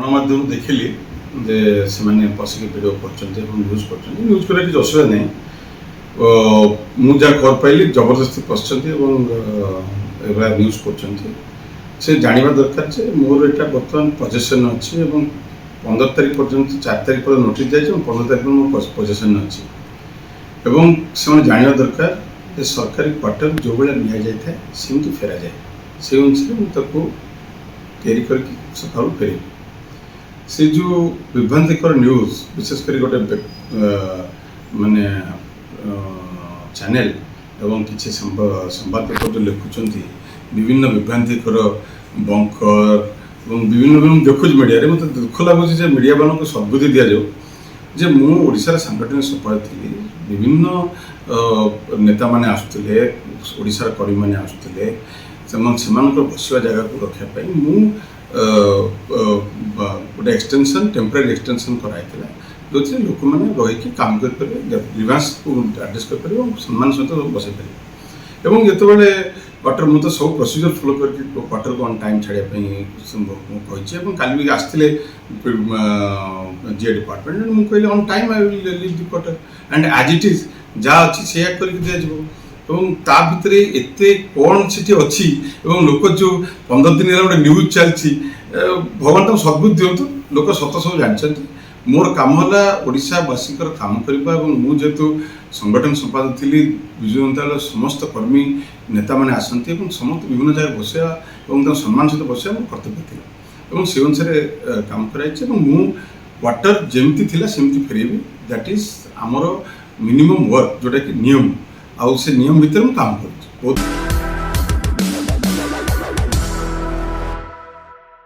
ଗଣମାଧ୍ୟମ ଦେଖିଲି ଯେ ସେମାନେ ବସିକି ଭିଡ଼ିଓ କରୁଛନ୍ତି ଏବଂ ନ୍ୟୁଜ୍ କରୁଛନ୍ତି। ନ୍ୟୁଜ୍ କରିବା କିଛି ଅସୁବିଧା ନାହିଁ। ମୁଁ ଯାହା ଖବର ପାଇଲି ଜବରଦସ୍ତି ପଶିଛନ୍ତି ଏବଂ ଏଭଳିଆ ନ୍ୟୁଜ୍ କରୁଛନ୍ତି। ସେ ଜାଣିବା ଦରକାର ଯେ ମୋର ଏଇଟା ବର୍ତ୍ତମାନ ପଜେସନ୍ ଅଛି ଏବଂ 15 ତାରିଖ ପର୍ଯ୍ୟନ୍ତ 4 ତାରିଖ ପର୍ଯ୍ୟନ୍ତ ନୋଟିସ୍ ଯାଇଛି ଏବଂ 15 ତାରିଖ ମୋ ପଜେସନ୍ ଅଛି ଏବଂ ସେମାନେ ଜାଣିବା ଦରକାର ଯେ ସରକାରୀ କ୍ୱାର୍ଟର ଯେଉଁଭଳିଆ ନିଆଯାଇଥାଏ ସେମିତି ଫେରାଯାଏ। ସେ ଅନୁସାରେ ମୁଁ ତାକୁ ତିଆରି କରିକି ସକାଳୁ ଫେରିବି। ସେ ଯେଉଁ ବିଭ୍ରାନ୍ତିକର ନ୍ୟୁଜ୍ ବିଶେଷ କରି ଗୋଟେ ମାନେ ଚ୍ୟାନେଲ୍ ଏବଂ କିଛି ସମ୍ବାଦପତ୍ର ଯେଉଁ ଲେଖୁଛନ୍ତି ବିଭିନ୍ନ ବିଭ୍ରାନ୍ତିକର ବଙ୍କର ଏବଂ ବିଭିନ୍ନ ଦେଖୁଛି ମିଡ଼ିଆରେ, ମୋତେ ଦୁଃଖ ଲାଗୁଛି ଯେ ମିଡ଼ିଆମାନଙ୍କୁ ସଦ୍ବୁଦ୍ଧି ଦିଆଯାଉ ଯେ ମୁଁ ଓଡ଼ିଶାର ସାଂଗଠନିକ ସମ୍ପାଦକ ଥିଲି। ବିଭିନ୍ନ ନେତାମାନେ ଆସୁଥିଲେ, ଓଡ଼ିଶାର କର୍ମୀମାନେ ଆସୁଥିଲେ, ସେମାନଙ୍କର ବସିବା ଜାଗାକୁ ରଖିବା ପାଇଁ ମୁଁ ଗୋଟେ ଏକ୍ସଟେନସନ୍ ଟେମ୍ପୋରାରୀ ଏକ୍ସଟେନସନ୍ କରାଯାଇଥିଲା, ଯେଉଁଥିରେ ଲୋକମାନେ ରହିକି କାମ କରିପାରିବେ, ଗ୍ରିଭାନ୍ସକୁ ଆଡ୍ରେସ୍ କରିପାରିବେ ଏବଂ ସମ୍ମାନ ସହିତ ବସାଇ ପାରିବେ। ଏବଂ ଯେତେବେଳେ କ୍ୱାର୍ଟର, ମୁଁ ତ ସବୁ ପ୍ରୋସିଜିଓର ଫଲୋ କରିକି କ୍ୱାର୍ଟରକୁ ଅନ୍ ଟାଇମ୍ ଛାଡ଼ିବା ପାଇଁ ମୁଁ କହିଛି ଏବଂ କାଲି ବି ଆସିଥିଲେ ଜିଏ ଡିପାର୍ଟମେଣ୍ଟ। ମୁଁ କହିଲି on time I will leave the quarter and as it is ଯାହା ଅଛି ସେଇଆ କରିକି ଦିଆଯିବ। ଏବଂ ତା ଭିତରେ ଏତେ କ'ଣ ସେଠି ଅଛି ଏବଂ ଲୋକ ଯେଉଁ 15 ଦିନ ହେଲା ଗୋଟେ ନ୍ୟୁଜ୍ ଚାଲିଛି, ଭଗବାନ ତାଙ୍କୁ ସଦ୍ବୁଦ୍ଧି ଦିଅନ୍ତୁ। ଲୋକ ସତ ସବୁ ଜାଣିଛନ୍ତି। ମୋର କାମ ହେଲା ଓଡ଼ିଶାବାସୀଙ୍କର କାମ କରିବା ଏବଂ ମୁଁ ଯେହେତୁ ସଂଗଠନ ସମ୍ପାଦକ ଥିଲି, ବିଜୁ ଜନତା ଦଳର ସମସ୍ତ କର୍ମୀ ନେତାମାନେ ଆସନ୍ତି ଏବଂ ସମସ୍ତେ ବିଭିନ୍ନ ଜାଗାରେ ବସିବା ଏବଂ ତାଙ୍କ ସମ୍ମାନ ସହିତ ବସିବା ମୋର କର୍ତ୍ତବ୍ୟ ଥିଲା ଏବଂ ସେ ଅନୁସାରେ କାମ କରାଯାଇଛି ଏବଂ ମୁଁ କ୍ୱାର୍ଟର ଯେମିତି ଥିଲା ସେମିତି ଫେରେଇବି। ଦ୍ୟାଟ୍ ଇଜ୍ ଆମର ମିନିମମ୍ ୱାର୍କ, ଯେଉଁଟାକି ନିୟମ, ଆଉ ସେ ନିୟମ ଭିତରେ ମୁଁ କାମ କରୁଛି ବହୁତ।